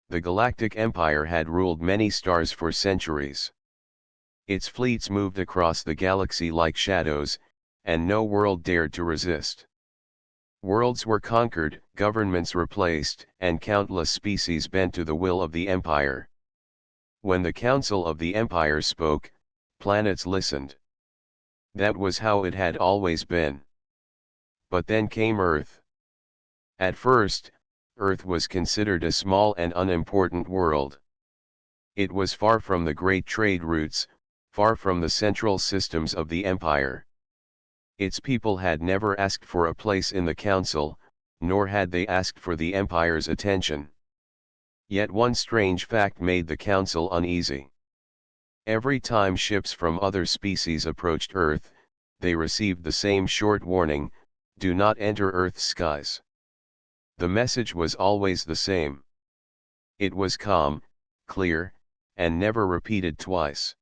The Galactic Empire had ruled many stars for centuries. Its fleets moved across the galaxy like shadows, and no world dared to resist. Worlds were conquered, governments replaced, and countless species bent to the will of the Empire. When the Council of the Empire spoke, planets listened. That was how it had always been. But then came Earth. At first, Earth was considered a small and unimportant world. It was far from the great trade routes, far from the central systems of the Empire. Its people had never asked for a place in the Council, nor had they asked for the Empire's attention. Yet one strange fact made the Council uneasy. Every time ships from other species approached Earth, they received the same short warning: do not enter Earth's skies. The message was always the same. It was calm, clear, and never repeated twice.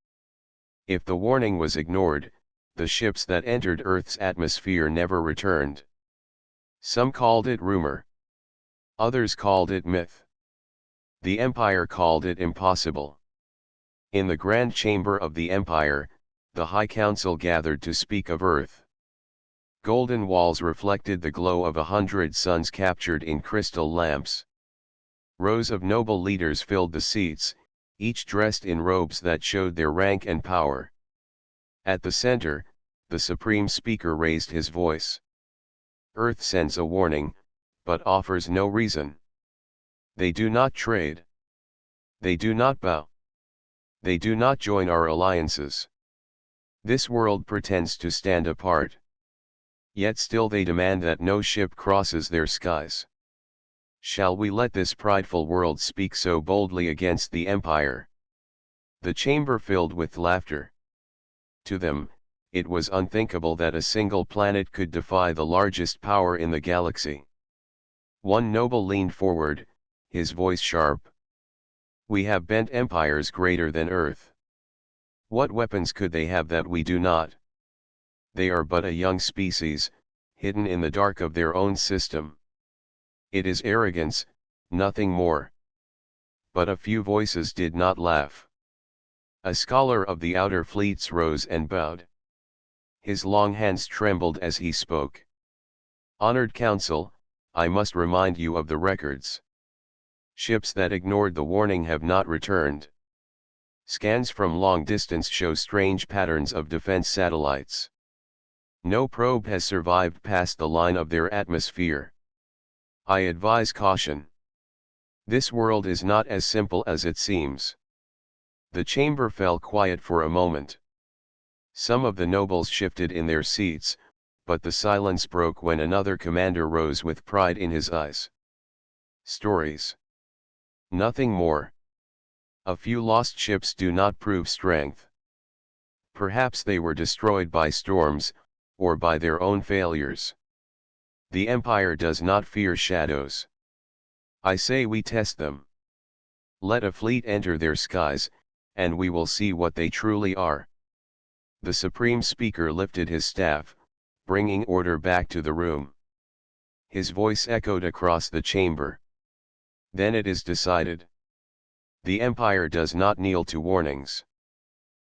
If the warning was ignored, the ships that entered Earth's atmosphere never returned. Some called it rumor. Others called it myth. The Empire called it impossible. In the Grand Chamber of the Empire, the High Council gathered to speak of Earth. Golden walls reflected the glow of 100 suns captured in crystal lamps. Rows of noble leaders filled the seats, each dressed in robes that showed their rank and power. At the center, the Supreme Speaker raised his voice. Earth sends a warning, but offers no reason. They do not trade. They do not bow. They do not join our alliances. This world pretends to stand apart. Yet still they demand that no ship crosses their skies. Shall we let this prideful world speak so boldly against the Empire? The chamber filled with laughter. To them, it was unthinkable that a single planet could defy the largest power in the galaxy. One noble leaned forward, his voice sharp. We have bent empires greater than Earth. What weapons could they have that we do not? They are but a young species, hidden in the dark of their own system. It is arrogance, nothing more. But a few voices did not laugh. A scholar of the outer fleets rose and bowed. His long hands trembled as he spoke. Honored Council, I must remind you of the records. Ships that ignored the warning have not returned. Scans from long distance show strange patterns of defense satellites. No probe has survived past the line of their atmosphere. I advise caution. This world is not as simple as it seems. The chamber fell quiet for a moment. Some of the nobles shifted in their seats, but the silence broke when another commander rose with pride in his eyes. Stories. Nothing more. A few lost ships do not prove strength. Perhaps they were destroyed by storms, or by their own failures. The Empire does not fear shadows. I say we test them. Let a fleet enter their skies, and we will see what they truly are. The Supreme Speaker lifted his staff, bringing order back to the room. His voice echoed across the chamber. Then it is decided. The Empire does not kneel to warnings.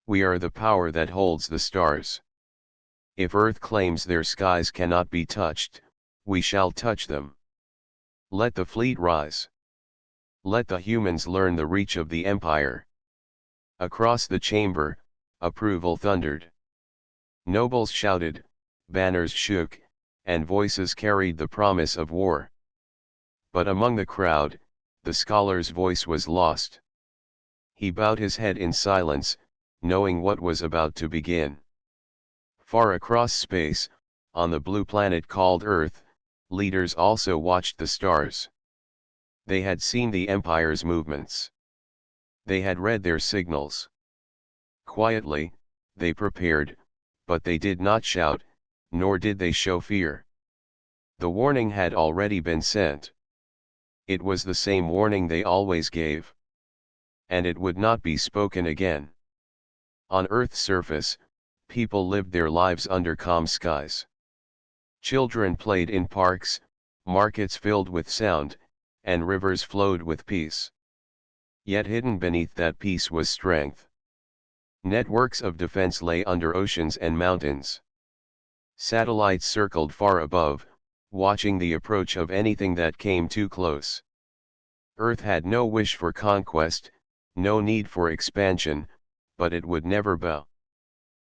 We are the power that holds the stars. If Earth claims their skies cannot be touched, we shall touch them. Let the fleet rise. Let the humans learn the reach of the Empire. Across the chamber, approval thundered. Nobles shouted, banners shook, and voices carried the promise of war. But among the crowd, the scholar's voice was lost. He bowed his head in silence, knowing what was about to begin. Far across space, on the blue planet called Earth, leaders also watched the stars. They had seen the Empire's movements. They had read their signals. Quietly, they prepared, but they did not shout, nor did they show fear. The warning had already been sent. It was the same warning they always gave. And it would not be spoken again. On Earth's surface, people lived their lives under calm skies. Children played in parks, markets filled with sound, and rivers flowed with peace. Yet hidden beneath that peace was strength. Networks of defense lay under oceans and mountains. Satellites circled far above, watching the approach of anything that came too close. Earth had no wish for conquest, no need for expansion, but it would never bow.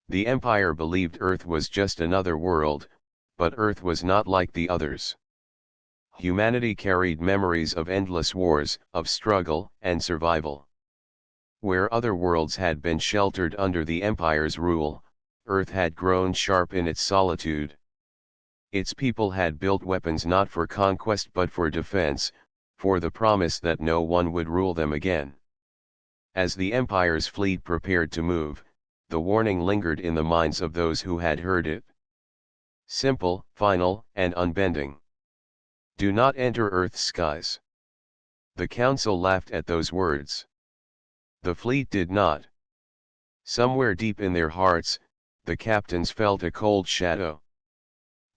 The Empire believed Earth was just another world, but Earth was not like the others. Humanity carried memories of endless wars, of struggle and survival. Where other worlds had been sheltered under the Empire's rule, Earth had grown sharp in its solitude. Its people had built weapons not for conquest but for defense, for the promise that no one would rule them again. As the Empire's fleet prepared to move, the warning lingered in the minds of those who had heard it. Simple, final, and unbending. Do not enter Earth's skies. The council laughed at those words. The fleet did not. Somewhere deep in their hearts, the captains felt a cold shadow.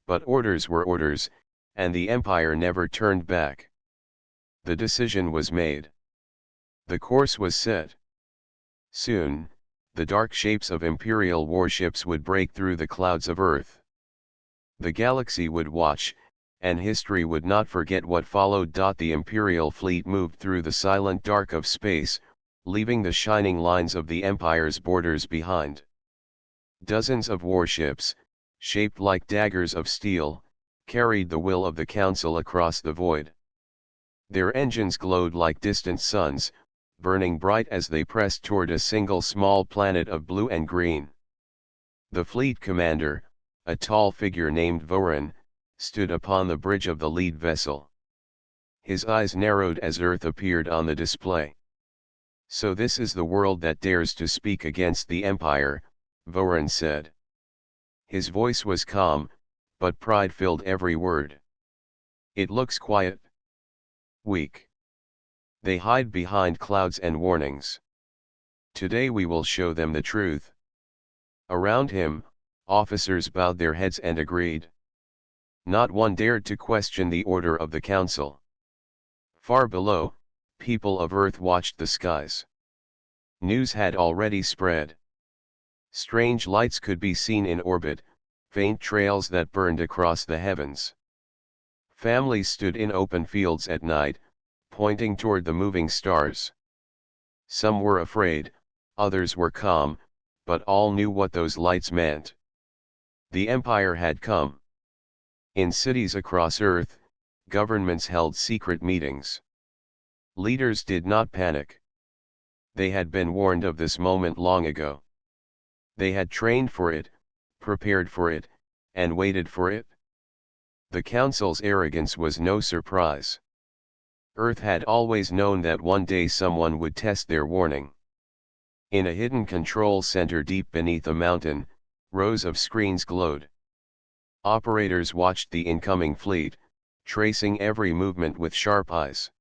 But orders were orders, and the Empire never turned back. The decision was made. The course was set. Soon, the dark shapes of Imperial warships would break through the clouds of Earth. The galaxy would watch, and history would not forget what followed. The Imperial fleet moved through the silent dark of space, leaving the shining lines of the Empire's borders behind. Dozens of warships, shaped like daggers of steel, carried the will of the Council across the void. Their engines glowed like distant suns, burning bright as they pressed toward a single small planet of blue and green. The fleet commander, a tall figure named Voran, stood upon the bridge of the lead vessel. His eyes narrowed as Earth appeared on the display. So this is the world that dares to speak against the Empire, Voran said. His voice was calm, but pride filled every word. It looks quiet. Weak. They hide behind clouds and warnings. Today we will show them the truth. Around him, officers bowed their heads and agreed. Not one dared to question the order of the council. Far below, people of Earth watched the skies. News had already spread. Strange lights could be seen in orbit, faint trails that burned across the heavens. Families stood in open fields at night, pointing toward the moving stars. Some were afraid, others were calm, but all knew what those lights meant. The Empire had come. In cities across Earth, governments held secret meetings. Leaders did not panic. They had been warned of this moment long ago. They had trained for it, prepared for it, and waited for it. The Council's arrogance was no surprise. Earth had always known that one day someone would test their warning. In a hidden control center deep beneath a mountain, rows of screens glowed. Operators watched the incoming fleet, tracing every movement with sharp eyes.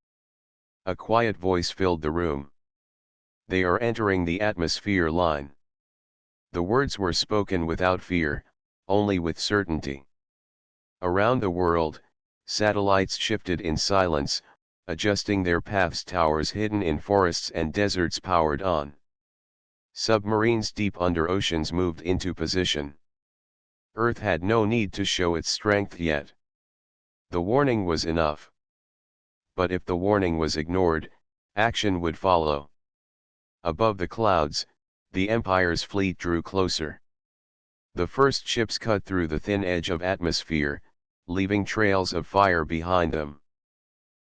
A quiet voice filled the room. They are entering the atmosphere line. The words were spoken without fear, only with certainty. Around the world, satellites shifted in silence, adjusting their paths. Towers hidden in forests and deserts powered on. Submarines deep under oceans moved into position. Earth had no need to show its strength yet. The warning was enough. But if the warning was ignored, action would follow. Above the clouds, the Empire's fleet drew closer. The first ships cut through the thin edge of atmosphere, leaving trails of fire behind them.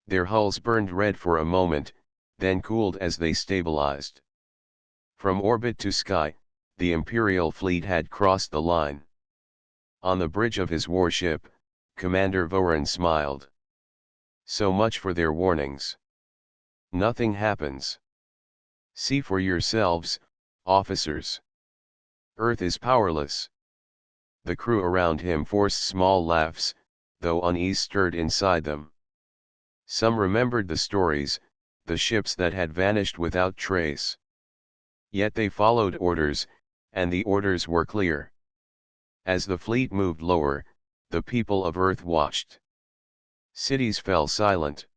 Their hulls burned red for a moment, then cooled as they stabilized. From orbit to sky, the Imperial fleet had crossed the line. On the bridge of his warship, Commander Voran smiled. So much for their warnings. Nothing happens. See for yourselves, officers. Earth is powerless. The crew around him forced small laughs, though unease stirred inside them. Some remembered the stories, the ships that had vanished without trace. Yet they followed orders, and the orders were clear. As the fleet moved lower, the people of Earth watched. Cities fell silent.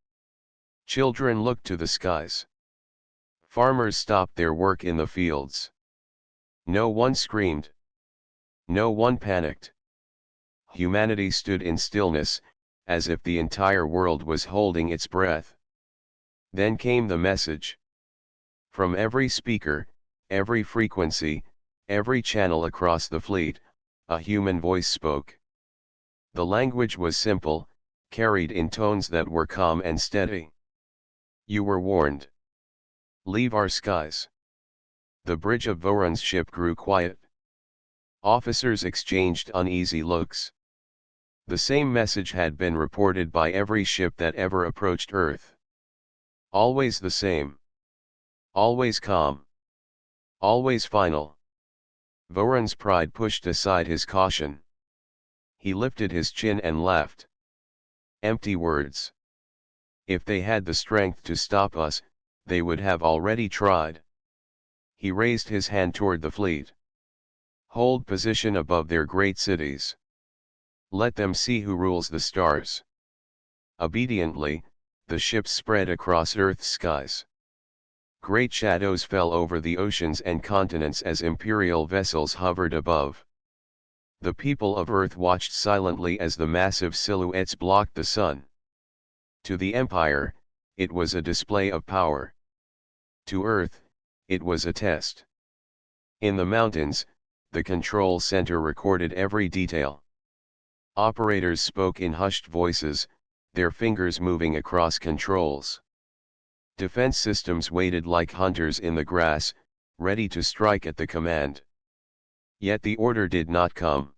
Children looked to the skies. Farmers stopped their work in the fields. No one screamed. No one panicked. Humanity stood in stillness, as if the entire world was holding its breath. Then came the message. From every speaker, every frequency, every channel across the fleet, a human voice spoke. The language was simple, carried in tones that were calm and steady. You were warned. Leave our skies. The bridge of Voron's ship grew quiet. Officers exchanged uneasy looks. The same message had been reported by every ship that ever approached Earth. Always the same. Always calm. Always final. Voron's pride pushed aside his caution. He lifted his chin and laughed. Empty words. If they had the strength to stop us, they would have already tried. He raised his hand toward the fleet. Hold position above their great cities. Let them see who rules the stars. Obediently, the ships spread across Earth's skies. Great shadows fell over the oceans and continents as imperial vessels hovered above. The people of Earth watched silently as the massive silhouettes blocked the sun. To the Empire, it was a display of power. To Earth, it was a test. In the mountains, the control center recorded every detail. Operators spoke in hushed voices, their fingers moving across controls. Defense systems waited like hunters in the grass, ready to strike at the command. Yet the order did not come.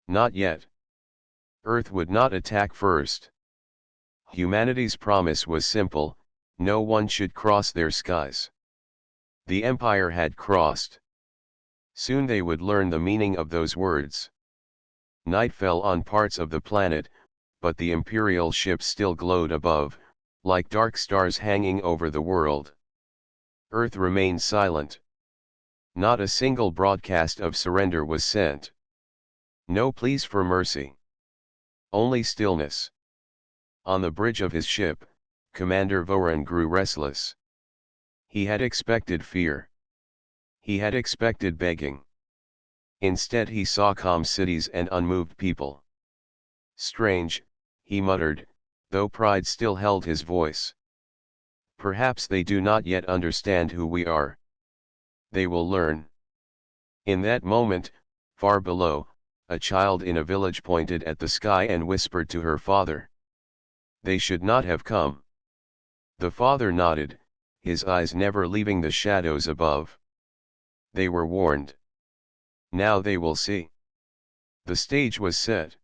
Not yet. Earth would not attack first. Humanity's promise was simple: no one should cross their skies. The Empire had crossed. Soon they would learn the meaning of those words. Night fell on parts of the planet, but the Imperial ships still glowed above, like dark stars hanging over the world. Earth remained silent. Not a single broadcast of surrender was sent. No pleas for mercy. Only stillness. On the bridge of his ship, Commander Voron grew restless. He had expected fear. He had expected begging. Instead he saw calm cities and unmoved people. Strange, he muttered, though pride still held his voice. Perhaps they do not yet understand who we are. They will learn. In that moment, far below, a child in a village pointed at the sky and whispered to her father. They should not have come. The father nodded, his eyes never leaving the shadows above. They were warned. Now they will see. The stage was set.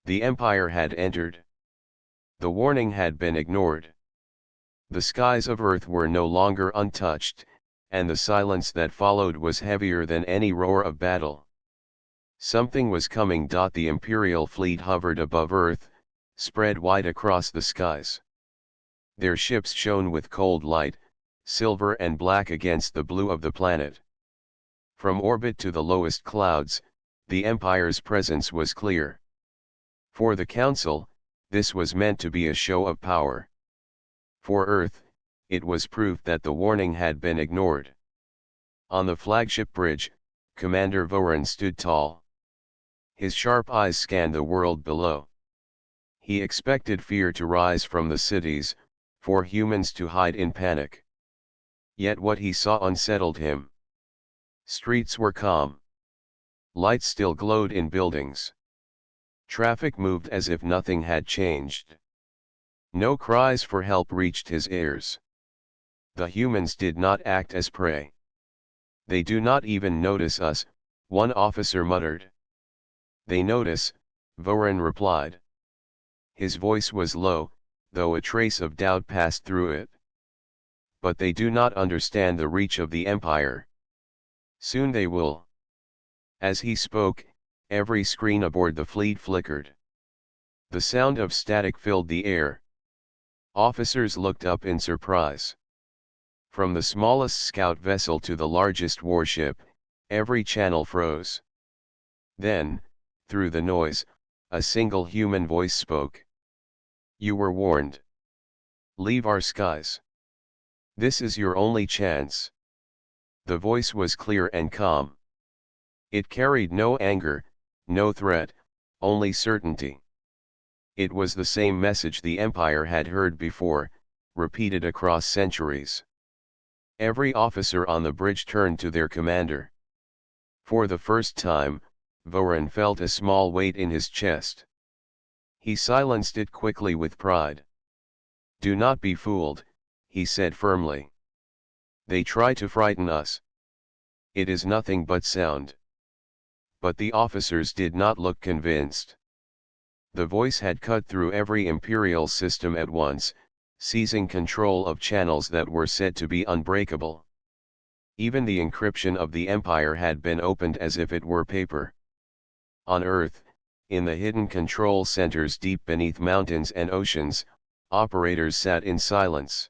The Empire had entered. The warning had been ignored. The skies of Earth were no longer untouched, and the silence that followed was heavier than any roar of battle. Something was coming. The Imperial fleet hovered above Earth, spread wide across the skies. Their ships shone with cold light, silver and black against the blue of the planet. From orbit to the lowest clouds, the Empire's presence was clear. For the Council, this was meant to be a show of power. For Earth, it was proof that the warning had been ignored. On the flagship bridge, Commander Voron stood tall. His sharp eyes scanned the world below. He expected fear to rise from the cities, for humans to hide in panic. Yet what he saw unsettled him. Streets were calm. Lights still glowed in buildings. Traffic moved as if nothing had changed. No cries for help reached his ears. The humans did not act as prey. They do not even notice us, one officer muttered. They notice, Voron replied. His voice was low, though a trace of doubt passed through it. But they do not understand the reach of the Empire. Soon they will. As he spoke, every screen aboard the fleet flickered. The sound of static filled the air. Officers looked up in surprise. From the smallest scout vessel to the largest warship, every channel froze. Then, through the noise, a single human voice spoke. You were warned. Leave our skies. This is your only chance. The voice was clear and calm. It carried no anger, no threat, only certainty. It was the same message the Empire had heard before, repeated across centuries. Every officer on the bridge turned to their commander. For the first time, Voran felt a small weight in his chest. He silenced it quickly with pride. "Do not be fooled," he said firmly. "They try to frighten us. It is nothing but sound." But the officers did not look convinced. The voice had cut through every imperial system at once, seizing control of channels that were said to be unbreakable. Even the encryption of the Empire had been opened as if it were paper. On Earth, in the hidden control centers deep beneath mountains and oceans, operators sat in silence.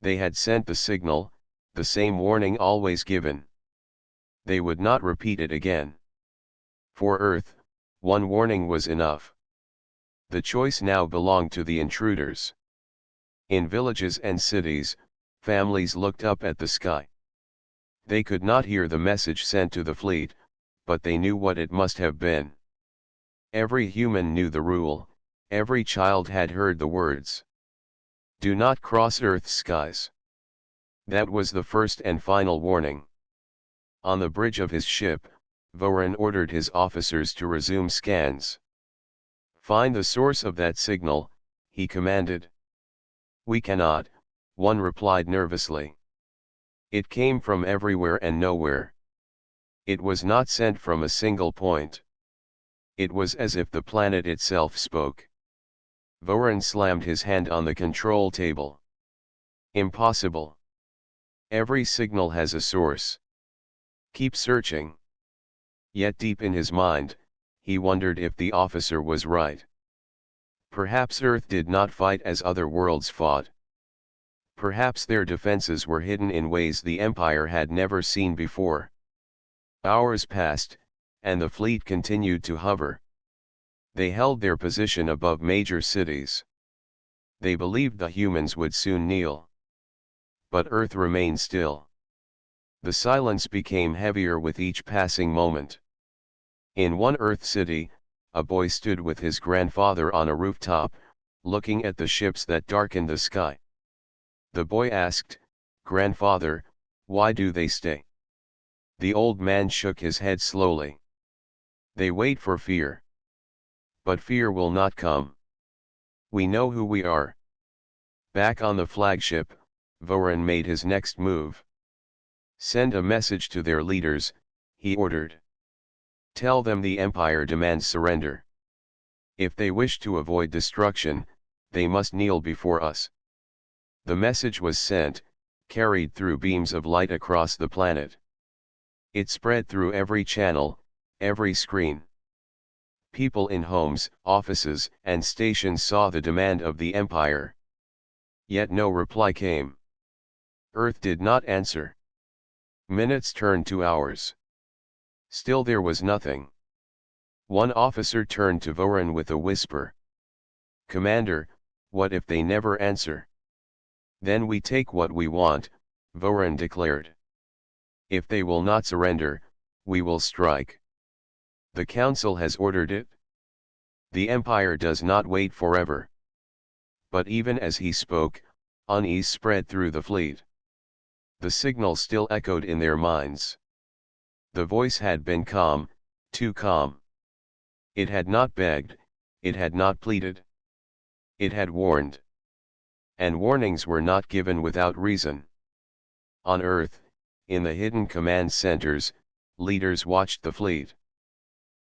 They had sent the signal, the same warning always given. They would not repeat it again. For Earth, one warning was enough. The choice now belonged to the intruders. In villages and cities, families looked up at the sky. They could not hear the message sent to the fleet, but they knew what it must have been. Every human knew the rule, every child had heard the words. "Do not cross Earth's skies." That was the first and final warning. On the bridge of his ship, Voran ordered his officers to resume scans. "Find the source of that signal," he commanded. "We cannot," one replied nervously. "It came from everywhere and nowhere. It was not sent from a single point. It was as if the planet itself spoke." Voran slammed his hand on the control table. "Impossible. Every signal has a source. Keep searching." Yet deep in his mind, he wondered if the officer was right. Perhaps Earth did not fight as other worlds fought. Perhaps their defenses were hidden in ways the Empire had never seen before. Hours passed, and the fleet continued to hover. They held their position above major cities. They believed the humans would soon kneel. But Earth remained still. The silence became heavier with each passing moment. In one Earth city, a boy stood with his grandfather on a rooftop, looking at the ships that darkened the sky. The boy asked, "Grandfather, why do they stay?" The old man shook his head slowly. "They wait for fear. But fear will not come. We know who we are." Back on the flagship, Voran made his next move. "Send a message to their leaders," he ordered. "Tell them the Empire demands surrender. If they wish to avoid destruction, they must kneel before us." The message was sent, carried through beams of light across the planet. It spread through every channel, every screen. People in homes, offices, and stations saw the demand of the Empire. Yet no reply came. Earth did not answer. Minutes turned to hours. Still there was nothing. One officer turned to Voran with a whisper. "Commander, what if they never answer?" "Then we take what we want," Voran declared. "If they will not surrender, we will strike. The Council has ordered it." The Empire does not wait forever. But even as he spoke, unease spread through the fleet. The signal still echoed in their minds. The voice had been calm, too calm. It had not begged, it had not pleaded. It had warned. And warnings were not given without reason. On Earth, in the hidden command centers, leaders watched the fleet.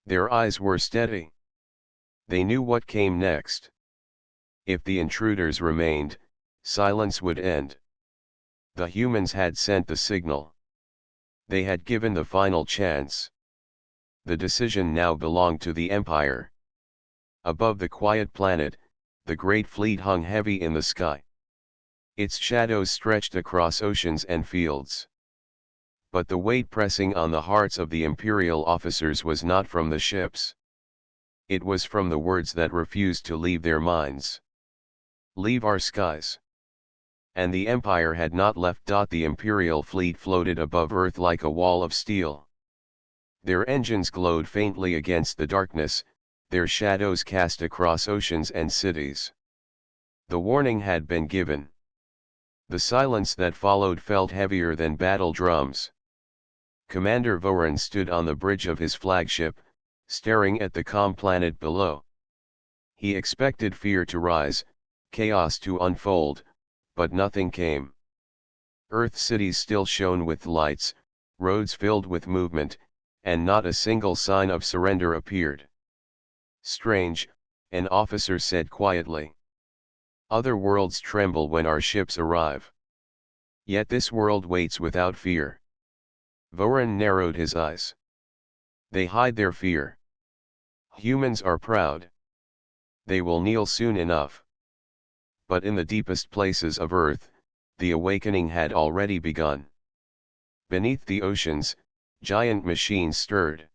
Their eyes were steady. They knew what came next. If the intruders remained, silence would end. The humans had sent the signal. They had given the final chance. The decision now belonged to the Empire. Above the quiet planet, the great fleet hung heavy in the sky. Its shadows stretched across oceans and fields. But the weight pressing on the hearts of the Imperial officers was not from the ships. It was from the words that refused to leave their minds. "Leave our skies. And the Empire had not left. The Imperial fleet floated above Earth like a wall of steel. Their engines glowed faintly against the darkness, their shadows cast across oceans and cities. The warning had been given. The silence that followed felt heavier than battle drums. Commander Voran stood on the bridge of his flagship, staring at the calm planet below. He expected fear to rise, chaos to unfold, but nothing came. Earth cities still shone with lights, roads filled with movement, and not a single sign of surrender appeared. "Strange," an officer said quietly. "Other worlds tremble when our ships arrive. Yet this world waits without fear." Voran narrowed his eyes. "They hide their fear. Humans are proud. They will kneel soon enough." But in the deepest places of Earth, the awakening had already begun. Beneath the oceans, giant machines stirred.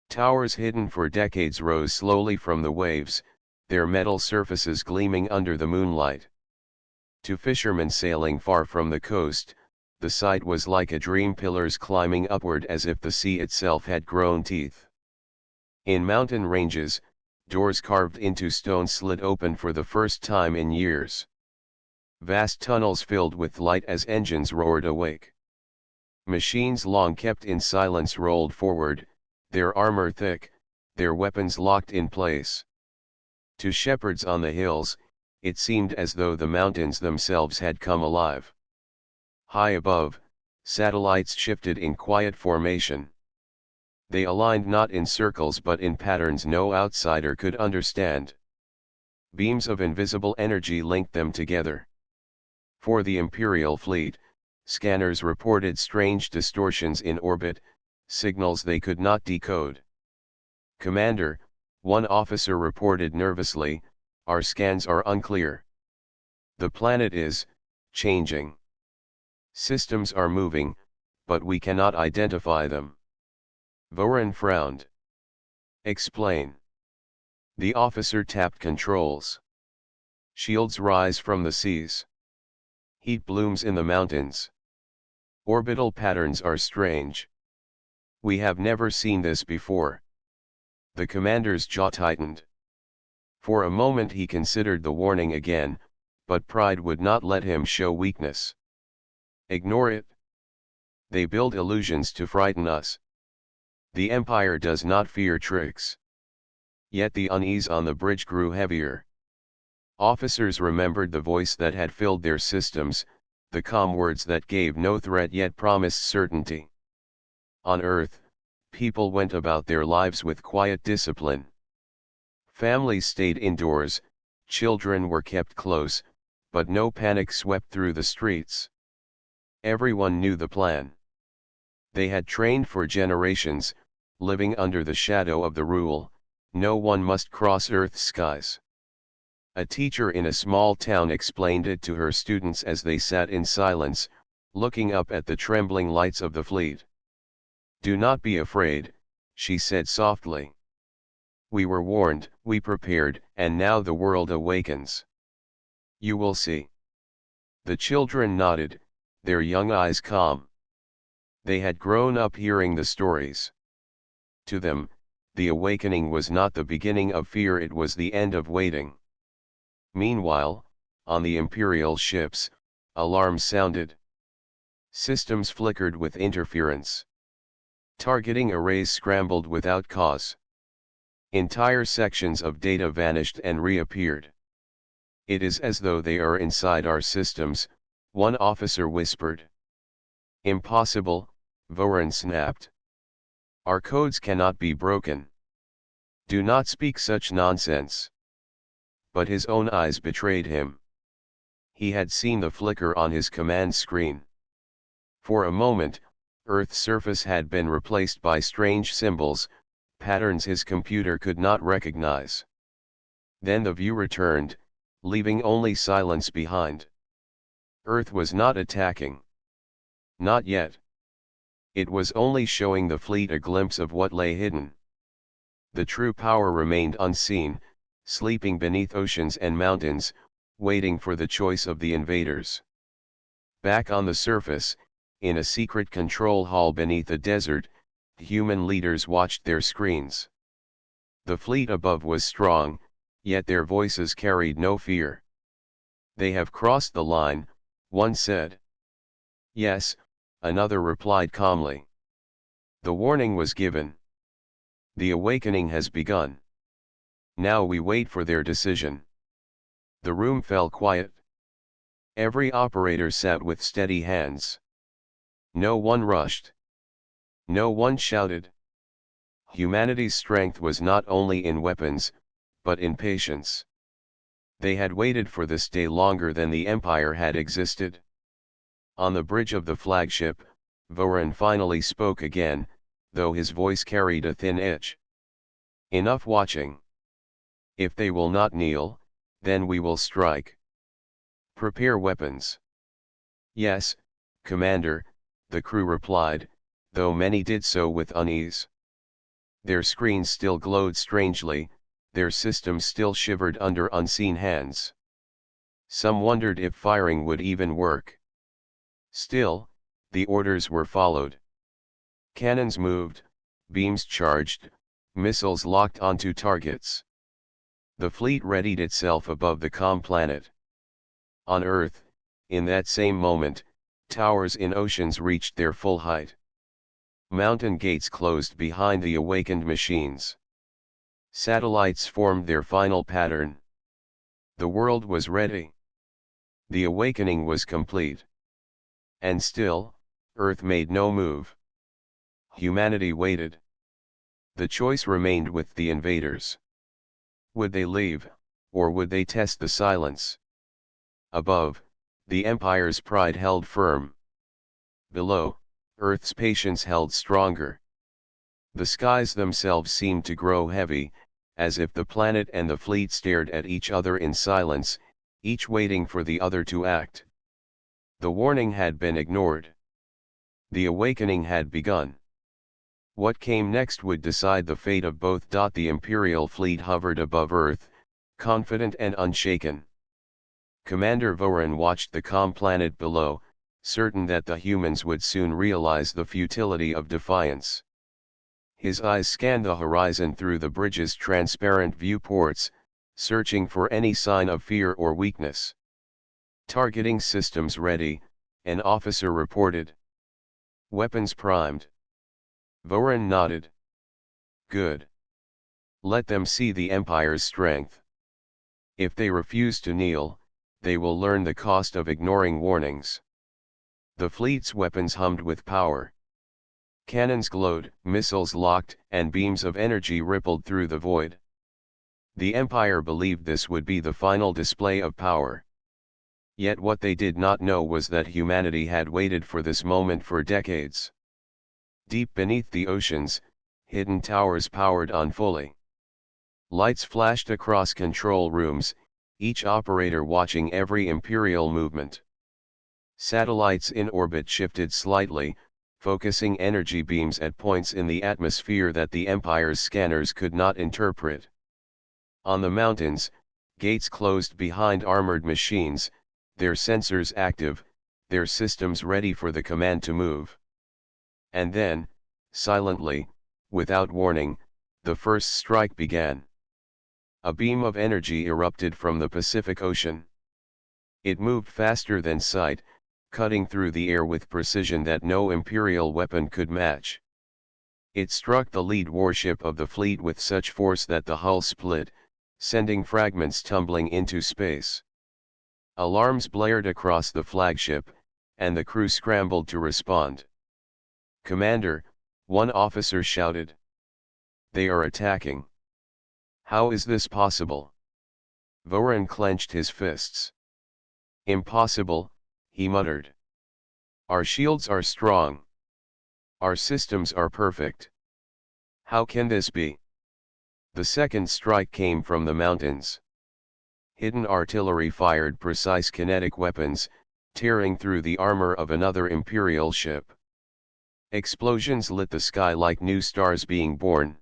Towers hidden for decades rose slowly from the waves, their metal surfaces gleaming under the moonlight. To fishermen sailing far from the coast, the sight was like a dream, pillars climbing upward as if the sea itself had grown teeth. In mountain ranges, doors carved into stone slid open for the first time in years. Vast tunnels filled with light as engines roared awake. Machines long kept in silence rolled forward, their armor thick, their weapons locked in place. To shepherds on the hills, it seemed as though the mountains themselves had come alive. High above, satellites shifted in quiet formation. They aligned not in circles but in patterns no outsider could understand. Beams of invisible energy linked them together. For the Imperial fleet, scanners reported strange distortions in orbit, signals they could not decode. "Commander," one officer reported nervously, "our scans are unclear. The planet is changing. Systems are moving, but we cannot identify them." Voran frowned. "Explain." The officer tapped controls. "Shields rise from the seas. Heat blooms in the mountains. Orbital patterns are strange. We have never seen this before." The commander's jaw tightened. For a moment he considered the warning again, but pride would not let him show weakness. "Ignore it. They build illusions to frighten us. The Empire does not fear tricks." Yet the unease on the bridge grew heavier. Officers remembered the voice that had filled their systems, the calm words that gave no threat yet promised certainty. On Earth, people went about their lives with quiet discipline. Families stayed indoors, children were kept close, but no panic swept through the streets. Everyone knew the plan. They had trained for generations, living under the shadow of the rule: no one must cross Earth's skies. A teacher in a small town explained it to her students as they sat in silence, looking up at the trembling lights of the fleet. "Do not be afraid," she said softly. "We were warned, we prepared, and now the world awakens. You will see." The children nodded, their young eyes calm. They had grown up hearing the stories. To them, the awakening was not the beginning of fear, it was the end of waiting. Meanwhile, on the Imperial ships, alarms sounded. Systems flickered with interference. Targeting arrays scrambled without cause. Entire sections of data vanished and reappeared. "It is as though they are inside our systems," one officer whispered. "Impossible," Voran snapped. "Our codes cannot be broken. Do not speak such nonsense." But his own eyes betrayed him. He had seen the flicker on his command screen. For a moment, Earth's surface had been replaced by strange symbols, patterns his computer could not recognize. Then the view returned, leaving only silence behind. Earth was not attacking. Not yet. It was only showing the fleet a glimpse of what lay hidden. The true power remained unseen, sleeping beneath oceans and mountains, waiting for the choice of the invaders. Back on the surface, in a secret control hall beneath the desert, human leaders watched their screens. The fleet above was strong, yet their voices carried no fear. "They have crossed the line," one said. "Yes," another replied calmly. "The warning was given. The awakening has begun. Now we wait for their decision." The room fell quiet. Every operator sat with steady hands. No one rushed. No one shouted. Humanity's strength was not only in weapons, but in patience. They had waited for this day longer than the Empire had existed. On the bridge of the flagship, Voran finally spoke again, though his voice carried a thin edge. "Enough watching. If they will not kneel, then we will strike. Prepare weapons." "Yes, Commander," the crew replied, though many did so with unease. Their screens still glowed strangely, their systems still shivered under unseen hands. Some wondered if firing would even work. Still, the orders were followed. Cannons moved, beams charged, missiles locked onto targets. The fleet readied itself above the calm planet. On Earth, in that same moment, towers in oceans reached their full height. Mountain gates closed behind the awakened machines. Satellites formed their final pattern. The world was ready. The awakening was complete. And still, Earth made no move. Humanity waited. The choice remained with the invaders. Would they leave, or would they test the silence? Above, the Empire's pride held firm. Below, Earth's patience held stronger. The skies themselves seemed to grow heavy, as if the planet and the fleet stared at each other in silence, each waiting for the other to act. The warning had been ignored. The awakening had begun. What came next would decide the fate of both. The Imperial fleet hovered above Earth, confident and unshaken. Commander Voran watched the calm planet below, certain that the humans would soon realize the futility of defiance. His eyes scanned the horizon through the bridge's transparent viewports, searching for any sign of fear or weakness. "Targeting systems ready," an officer reported. "Weapons primed." Voran nodded. "Good. Let them see the Empire's strength. If they refuse to kneel, they will learn the cost of ignoring warnings." The fleet's weapons hummed with power. Cannons glowed, missiles locked, and beams of energy rippled through the void. The Empire believed this would be the final display of power. Yet what they did not know was that humanity had waited for this moment for decades. Deep beneath the oceans, hidden towers powered on fully. Lights flashed across control rooms, each operator watching every Imperial movement. Satellites in orbit shifted slightly, focusing energy beams at points in the atmosphere that the Empire's scanners could not interpret. On the mountains, gates closed behind armored machines, their sensors active, their systems ready for the command to move. And then, silently, without warning, the first strike began. A beam of energy erupted from the Pacific Ocean. It moved faster than sight, cutting through the air with precision that no Imperial weapon could match. It struck the lead warship of the fleet with such force that the hull split, sending fragments tumbling into space. Alarms blared across the flagship, and the crew scrambled to respond. "Commander," one officer shouted. "They are attacking." "How is this possible?" Voran clenched his fists. "Impossible," he muttered. "Our shields are strong. Our systems are perfect. How can this be?" The second strike came from the mountains. Hidden artillery fired precise kinetic weapons, tearing through the armor of another Imperial ship. Explosions lit the sky like new stars being born.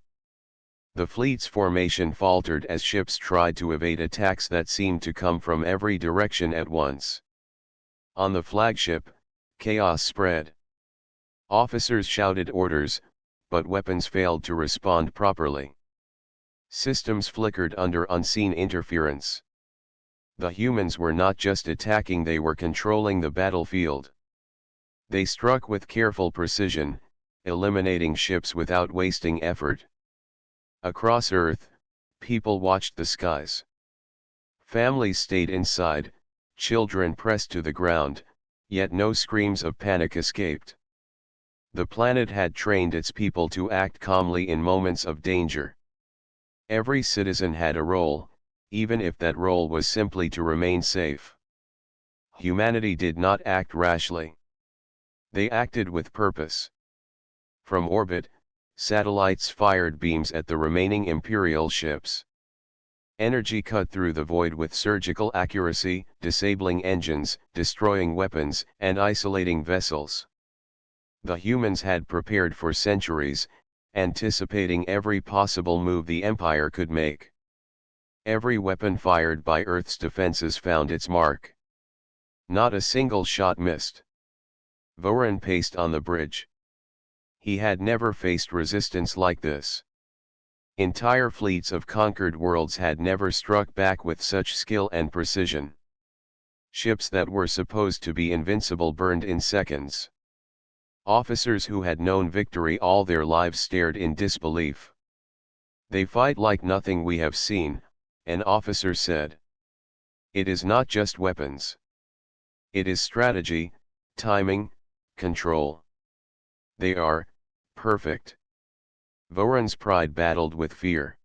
The fleet's formation faltered as ships tried to evade attacks that seemed to come from every direction at once. On the flagship, chaos spread. Officers shouted orders, but weapons failed to respond properly. Systems flickered under unseen interference. The humans were not just attacking, they were controlling the battlefield. They struck with careful precision, eliminating ships without wasting effort. Across Earth, people watched the skies. Families stayed inside, children pressed to the ground, yet no screams of panic escaped. The planet had trained its people to act calmly in moments of danger. Every citizen had a role, even if that role was simply to remain safe. Humanity did not act rashly. They acted with purpose. From orbit, satellites fired beams at the remaining Imperial ships. Energy cut through the void with surgical accuracy, disabling engines, destroying weapons, and isolating vessels. The humans had prepared for centuries, anticipating every possible move the Empire could make. Every weapon fired by Earth's defenses found its mark. Not a single shot missed. Voran paced on the bridge. He had never faced resistance like this. Entire fleets of conquered worlds had never struck back with such skill and precision. Ships that were supposed to be invincible burned in seconds. Officers who had known victory all their lives stared in disbelief. "They fight like nothing we have seen," an officer said. "It is not just weapons. It is strategy, timing, control. They are perfect." Voran's pride battled with fear.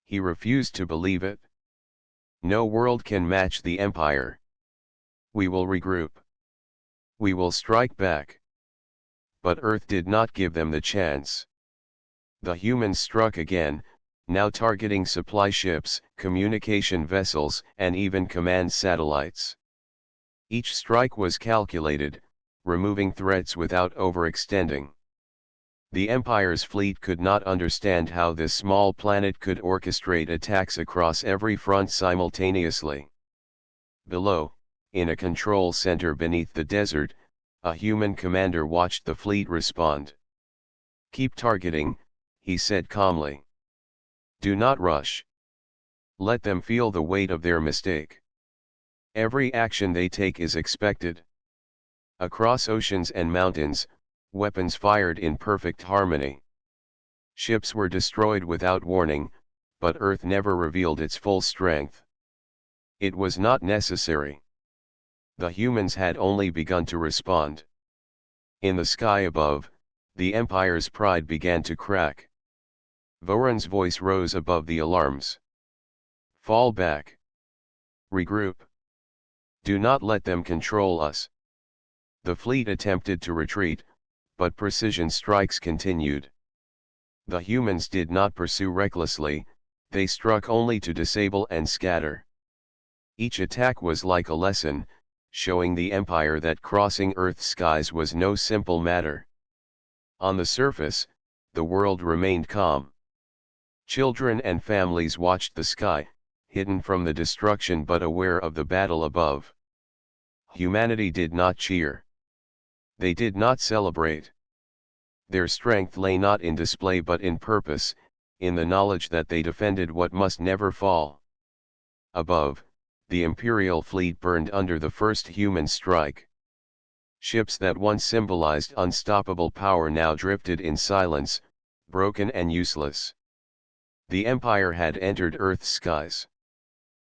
He refused to believe it. "No world can match the Empire. We will regroup. We will strike back." But Earth did not give them the chance. The humans struck again, now targeting supply ships, communication vessels, and even command satellites. Each strike was calculated, removing threats without overextending. The Empire's fleet could not understand how this small planet could orchestrate attacks across every front simultaneously. Below, in a control center beneath the desert, a human commander watched the fleet respond. "Keep targeting," he said calmly. "Do not rush. Let them feel the weight of their mistake. Every action they take is expected." Across oceans and mountains, weapons fired in perfect harmony. Ships were destroyed without warning, but Earth never revealed its full strength. It was not necessary. The humans had only begun to respond. In the sky above, the Empire's pride began to crack. Voran's voice rose above the alarms. "Fall back. Regroup. Do not let them control us." The fleet attempted to retreat, but precision strikes continued. The humans did not pursue recklessly, they struck only to disable and scatter. Each attack was like a lesson, showing the Empire that crossing Earth's skies was no simple matter. On the surface, the world remained calm. Children and families watched the sky, hidden from the destruction but aware of the battle above. Humanity did not cheer. They did not celebrate. Their strength lay not in display but in purpose, in the knowledge that they defended what must never fall. Above, the Imperial fleet burned under the first human strike. Ships that once symbolized unstoppable power now drifted in silence, broken and useless. The Empire had entered Earth's skies.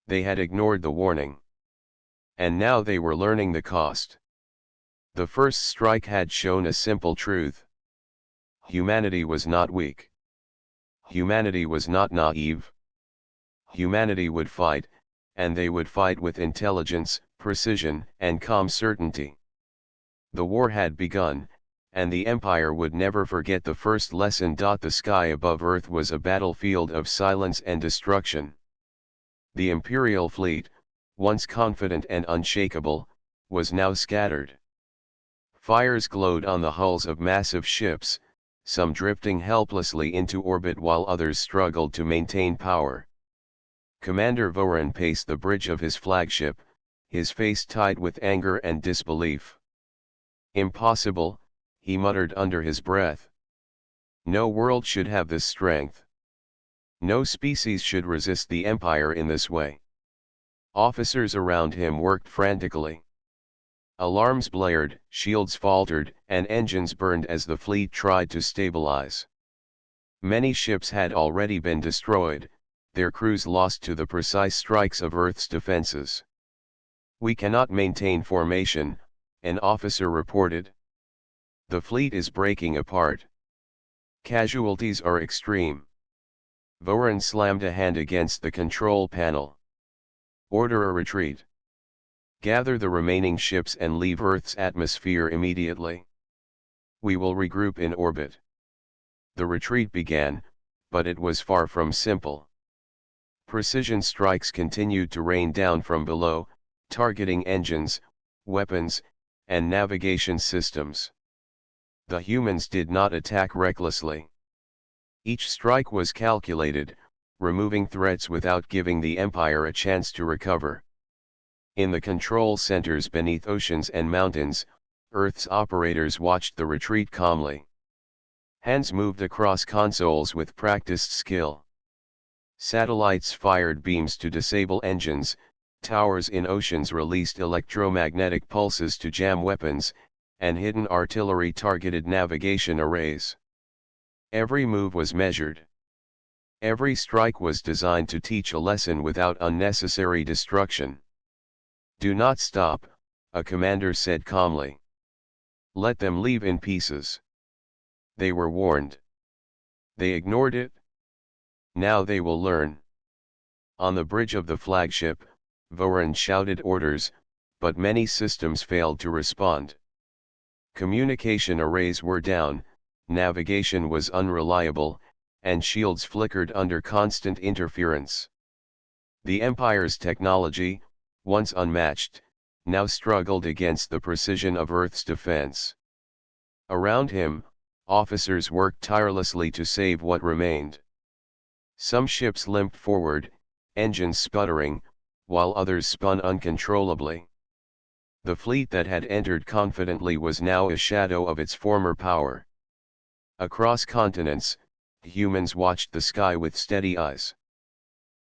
They had ignored the warning. And now they were learning the cost. The first strike had shown a simple truth. Humanity was not weak. Humanity was not naive. Humanity would fight, and they would fight with intelligence, precision, and calm certainty. The war had begun, and the Empire would never forget the first lesson. The sky above Earth was a battlefield of silence and destruction. The Imperial fleet, once confident and unshakable, was now scattered. Fires glowed on the hulls of massive ships, some drifting helplessly into orbit while others struggled to maintain power. Commander Voran paced the bridge of his flagship, his face tight with anger and disbelief. Impossible, he muttered under his breath. No world should have this strength. No species should resist the Empire in this way. Officers around him worked frantically. Alarms blared, shields faltered, and engines burned as the fleet tried to stabilize. Many ships had already been destroyed, their crews lost to the precise strikes of Earth's defenses. "We cannot maintain formation," an officer reported. "The fleet is breaking apart. Casualties are extreme." Voran slammed a hand against the control panel. "Order a retreat. Gather the remaining ships and leave Earth's atmosphere immediately. We will regroup in orbit." The retreat began, but it was far from simple. Precision strikes continued to rain down from below, targeting engines, weapons, and navigation systems. The humans did not attack recklessly. Each strike was calculated, removing threats without giving the Empire a chance to recover. In the control centers beneath oceans and mountains, Earth's operators watched the retreat calmly. Hands moved across consoles with practiced skill. Satellites fired beams to disable engines, towers in oceans released electromagnetic pulses to jam weapons, and hidden artillery targeted navigation arrays. Every move was measured. Every strike was designed to teach a lesson without unnecessary destruction. "Do not stop," a commander said calmly. "Let them leave in pieces." They were warned. They ignored it. Now they will learn. On the bridge of the flagship, Voran shouted orders, but many systems failed to respond. Communication arrays were down, navigation was unreliable, and shields flickered under constant interference. The Empire's technology, once unmatched, now struggled against the precision of Earth's defense. Around him, officers worked tirelessly to save what remained. Some ships limped forward, engines sputtering, while others spun uncontrollably. The fleet that had entered confidently was now a shadow of its former power. Across continents, humans watched the sky with steady eyes.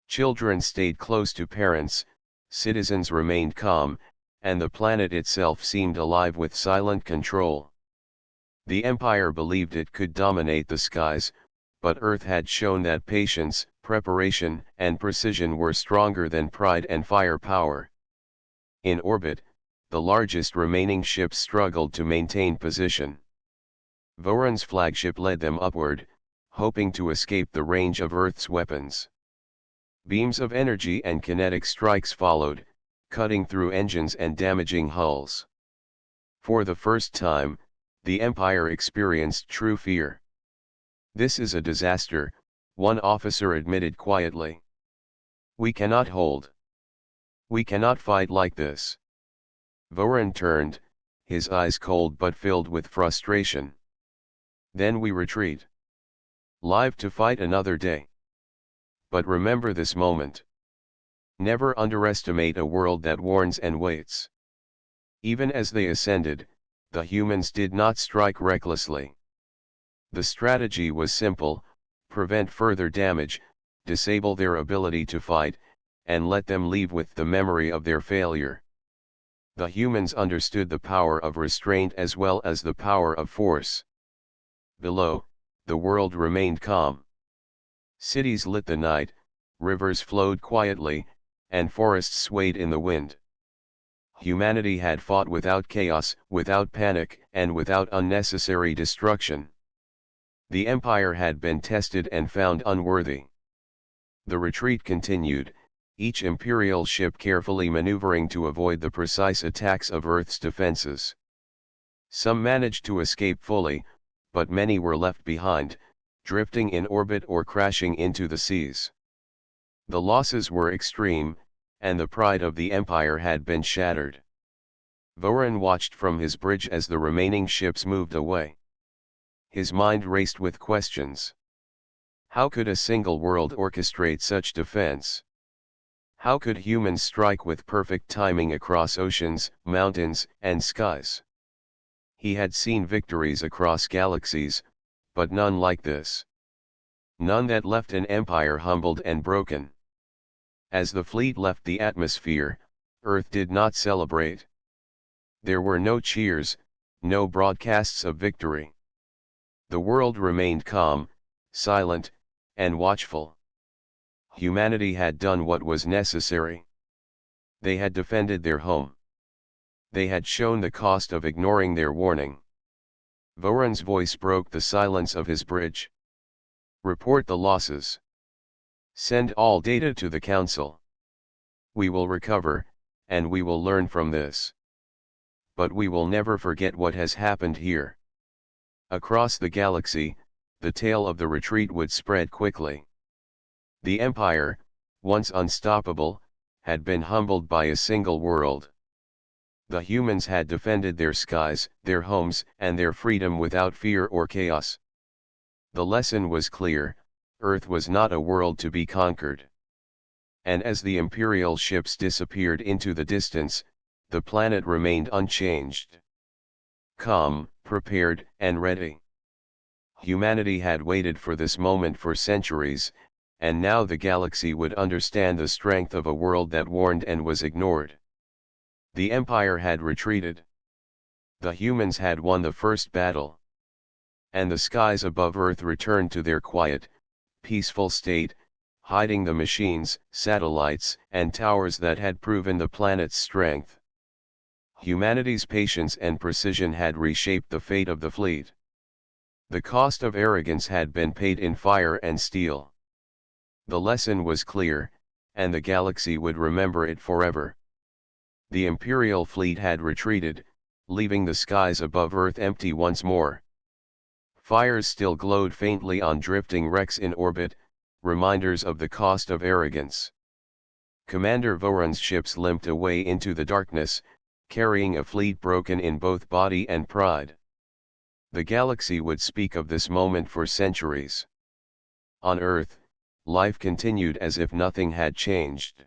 Children stayed close to parents, citizens remained calm, and the planet itself seemed alive with silent control. The Empire believed it could dominate the skies, but Earth had shown that patience, preparation, and precision were stronger than pride and firepower. In orbit, the largest remaining ships struggled to maintain position. Voran's flagship led them upward, hoping to escape the range of Earth's weapons. Beams of energy and kinetic strikes followed, cutting through engines and damaging hulls. For the first time, the Empire experienced true fear. "This is a disaster," one officer admitted quietly. "We cannot hold. We cannot fight like this." Voran turned, his eyes cold but filled with frustration. "Then we retreat. Live to fight another day. But remember this moment. Never underestimate a world that warns and waits." Even as they ascended, the humans did not strike recklessly. The strategy was simple: prevent further damage, disable their ability to fight, and let them leave with the memory of their failure. The humans understood the power of restraint as well as the power of force. Below, the world remained calm. Cities lit the night, rivers flowed quietly, and forests swayed in the wind. Humanity had fought without chaos, without panic, and without unnecessary destruction. The Empire had been tested and found unworthy. The retreat continued, each Imperial ship carefully maneuvering to avoid the precise attacks of Earth's defenses. Some managed to escape fully, but many were left behind, drifting in orbit or crashing into the seas. The losses were extreme, and the pride of the Empire had been shattered. Voran watched from his bridge as the remaining ships moved away. His mind raced with questions. How could a single world orchestrate such defense? How could humans strike with perfect timing across oceans, mountains, and skies? He had seen victories across galaxies, but none like this. None that left an empire humbled and broken. As the fleet left the atmosphere, Earth did not celebrate. There were no cheers, no broadcasts of victory. The world remained calm, silent, and watchful. Humanity had done what was necessary. They had defended their home. They had shown the cost of ignoring their warning. Voron's voice broke the silence of his bridge. Report the losses. Send all data to the council. We will recover, and we will learn from this. But we will never forget what has happened here. Across the galaxy, the tale of the retreat would spread quickly. The Empire, once unstoppable, had been humbled by a single world. The humans had defended their skies, their homes, and their freedom without fear or chaos. The lesson was clear: Earth was not a world to be conquered. And as the Imperial ships disappeared into the distance, the planet remained unchanged. Calm, prepared, and ready. Humanity had waited for this moment for centuries, and now the galaxy would understand the strength of a world that warned and was ignored. The Empire had retreated. The humans had won the first battle. And the skies above Earth returned to their quiet, peaceful state, hiding the machines, satellites, and towers that had proven the planet's strength. Humanity's patience and precision had reshaped the fate of the fleet. The cost of arrogance had been paid in fire and steel. The lesson was clear, and the galaxy would remember it forever. The Imperial fleet had retreated, leaving the skies above Earth empty once more. Fires still glowed faintly on drifting wrecks in orbit, reminders of the cost of arrogance. Commander Voron's ships limped away into the darkness, carrying a fleet broken in both body and pride. The galaxy would speak of this moment for centuries. On Earth, life continued as if nothing had changed.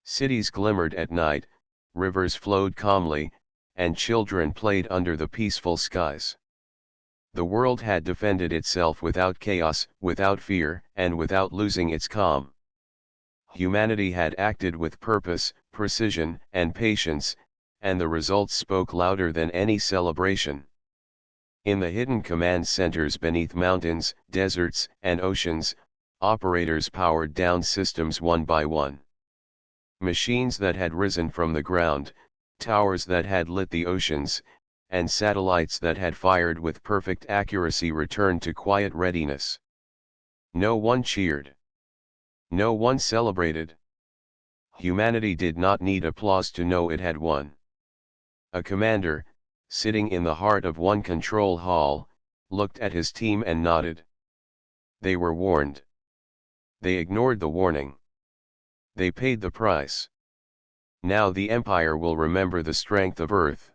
Cities glimmered at night, rivers flowed calmly, and children played under the peaceful skies. The world had defended itself without chaos, without fear, and without losing its calm. Humanity had acted with purpose, precision, and patience, and the results spoke louder than any celebration. In the hidden command centers beneath mountains, deserts, and oceans, operators powered down systems one by one. Machines that had risen from the ground, towers that had lit the oceans, and satellites that had fired with perfect accuracy returned to quiet readiness. No one cheered. No one celebrated. Humanity did not need applause to know it had won. A commander, sitting in the heart of one control hall, looked at his team and nodded. They were warned. They ignored the warning. They paid the price. Now the Empire will remember the strength of Earth.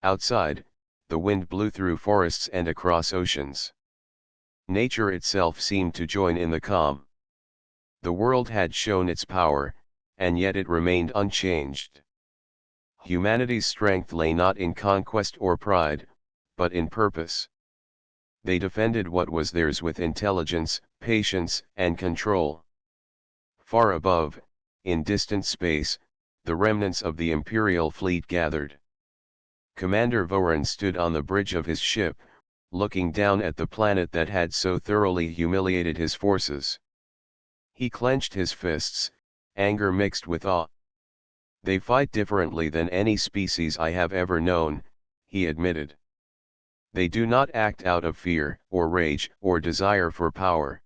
Outside, the wind blew through forests and across oceans. Nature itself seemed to join in the calm. The world had shown its power, and yet it remained unchanged. Humanity's strength lay not in conquest or pride, but in purpose. They defended what was theirs with intelligence, patience, and control. Far above, in distant space, the remnants of the Imperial fleet gathered. Commander Voron stood on the bridge of his ship, looking down at the planet that had so thoroughly humiliated his forces. He clenched his fists, anger mixed with awe. They fight differently than any species I have ever known, he admitted. They do not act out of fear, or rage, or desire for power.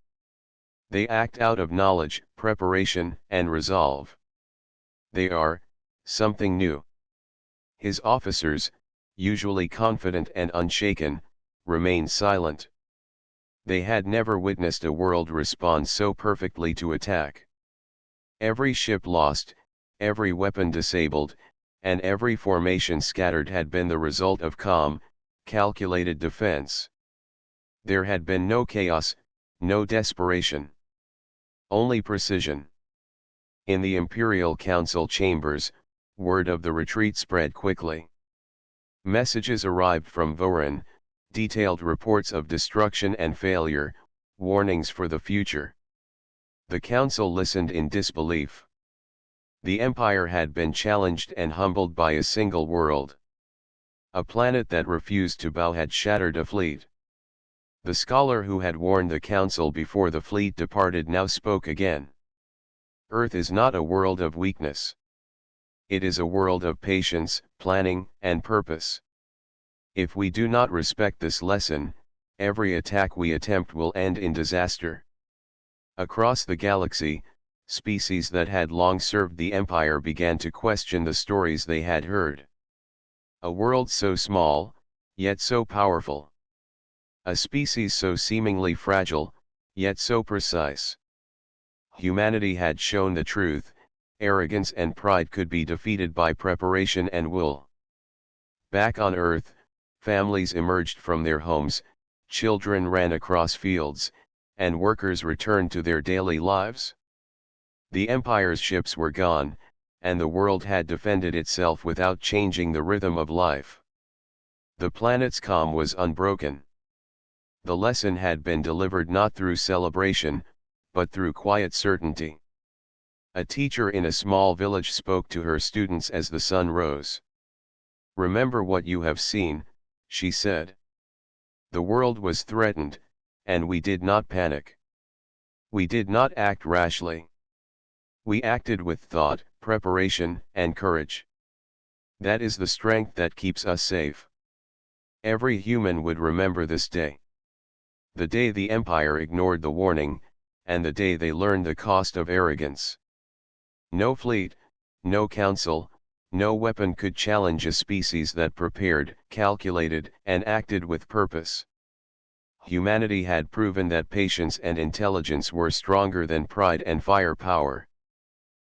They act out of knowledge, preparation, and resolve. They are something new. His officers, usually confident and unshaken, remained silent. They had never witnessed a world respond so perfectly to attack. Every ship lost, every weapon disabled, and every formation scattered had been the result of calm, calculated defense. There had been no chaos, no desperation. Only precision. In the Imperial Council chambers, word of the retreat spread quickly. Messages arrived from Vorin, detailed reports of destruction and failure, warnings for the future. The council listened in disbelief. The empire had been challenged and humbled by a single world. A planet that refused to bow had shattered a fleet. The scholar who had warned the council before the fleet departed now spoke again. Earth is not a world of weakness. It is a world of patience, planning, and purpose. If we do not respect this lesson, every attack we attempt will end in disaster. Across the galaxy, species that had long served the Empire began to question the stories they had heard. A world so small, yet so powerful. A species so seemingly fragile, yet so precise. Humanity had shown the truth: arrogance and pride could be defeated by preparation and will. Back on Earth, families emerged from their homes, children ran across fields, and workers returned to their daily lives. The Empire's ships were gone, and the world had defended itself without changing the rhythm of life. The planet's calm was unbroken. The lesson had been delivered not through celebration, but through quiet certainty. A teacher in a small village spoke to her students as the sun rose. "Remember what you have seen," she said. "The world was threatened, and we did not panic. We did not act rashly. We acted with thought, preparation, and courage. That is the strength that keeps us safe." Every human would remember this day. The day the Empire ignored the warning, and the day they learned the cost of arrogance. No fleet, no council, no weapon could challenge a species that prepared, calculated, and acted with purpose. Humanity had proven that patience and intelligence were stronger than pride and firepower.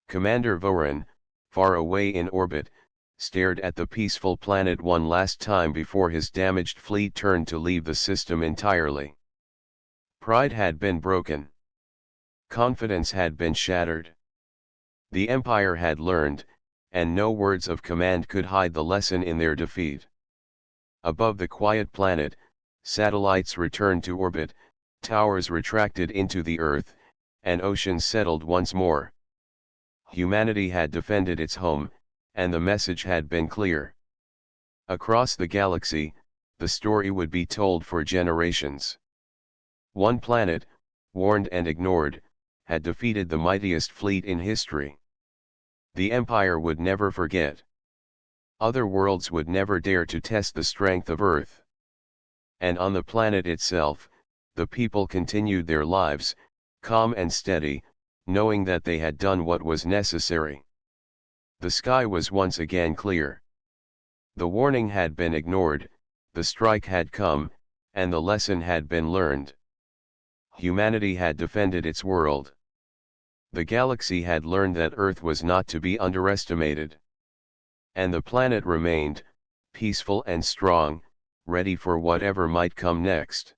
Commander Vorin, far away in orbit, stared at the peaceful planet one last time before his damaged fleet turned to leave the system entirely. Pride had been broken. Confidence had been shattered. The Empire had learned, and no words of command could hide the lesson in their defeat. Above the quiet planet, satellites returned to orbit, towers retracted into the earth, and oceans settled once more. Humanity had defended its home, and the message had been clear. Across the galaxy, the story would be told for generations. One planet, warned and ignored, had defeated the mightiest fleet in history. The Empire would never forget. Other worlds would never dare to test the strength of Earth. And on the planet itself, the people continued their lives, calm and steady, knowing that they had done what was necessary. The sky was once again clear. The warning had been ignored, the strike had come, and the lesson had been learned. Humanity had defended its world. The galaxy had learned that Earth was not to be underestimated. And the planet remained, peaceful and strong, ready for whatever might come next.